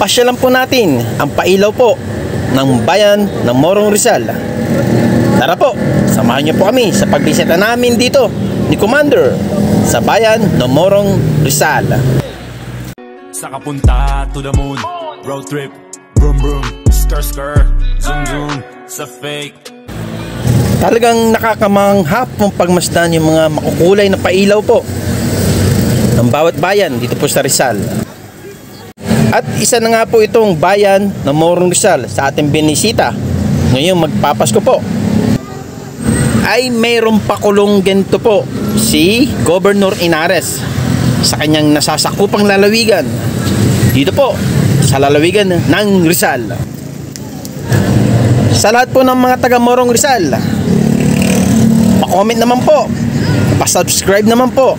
Pasyalan po natin ang pailaw po ng bayan ng Morong Rizal. Tara po, samahan niyo po kami sa pagbisita namin dito ni Commander sa bayan ng Morong Rizal. Sa kapunta to the moon, road trip, brum brum, skr skr, zoom zoom, sa fake. Talagang nakakamangha pong pagmasdan yung mga makukulay na pailaw po ng bawat bayan dito po sa Rizal. At isa na nga po itong bayan ng Morong Rizal sa ating binisita ngayong magpapasko po ay mayroong pakulong ganito po si Governor Inares sa kanyang nasasakupang lalawigan dito po sa lalawigan ng Rizal. Sa lahat po ng mga taga Morong Rizal, pa-comment naman po, pa-subscribe naman po,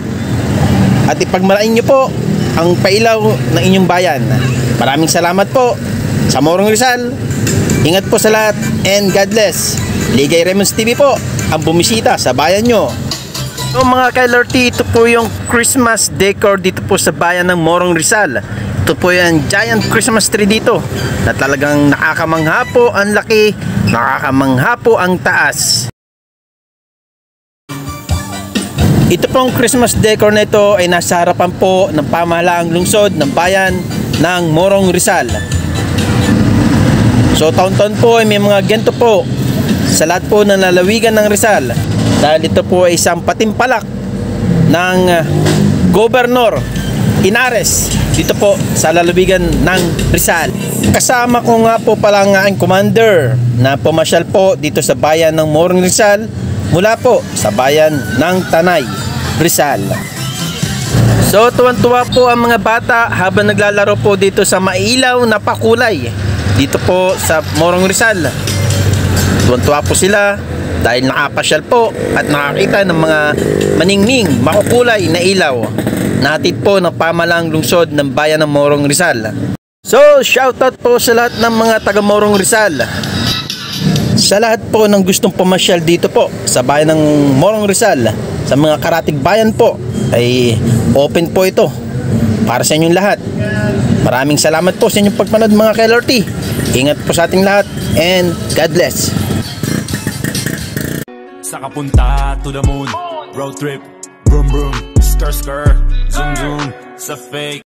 at ipagmalain nyo po ang pailaw ng inyong bayan. Maraming salamat po sa Morong Rizal. Ingat po sa lahat and God bless. Ligay Remons TV po ang bumisita sa bayan nyo. So mga ka-LRT, ito po yung Christmas decor dito po sa bayan ng Morong Rizal. Ito po yung giant Christmas tree dito na talagang nakakamangha po ang laki, nakakamangha po ang taas. Ito pong Christmas decor na ito ay nasa harapan po ng pamahalaang lungsod ng bayan ng Morong Rizal. So taon-taon po ay may mga ganito po sa lahat po ng lalawigan ng Rizal, dahil ito po ay isang patimpalak ng Governor Inares dito po sa lalawigan ng Rizal. Kasama ko nga po pala nga ang commander na pumasyal po dito sa bayan ng Morong Rizal mula po sa bayan ng Tanay, Rizal. So tuwan-tuwa po ang mga bata habang naglalaro po dito sa mailaw na pakulay dito po sa Morong Rizal. Tuwan-tuwa po sila dahil nakapasyal po at nakakita ng mga maningning, makukulay na ilaw na hatid po ng pamahalaang lungsod ng bayan ng Morong Rizal. So shoutout po sa lahat ng mga taga Morong Rizal. Sa lahat po ng gustong pumasyal dito po sa bayan ng Morong Rizal, sa mga karatig bayan po, ay open po ito para sa inyong lahat. Maraming salamat po sa inyong pagpanood mga ka-LRT. Ingat po sa ating lahat and God bless. Sa kapunta to the moon, road trip, brum brum, skr skr, zoom zoom, sa fake.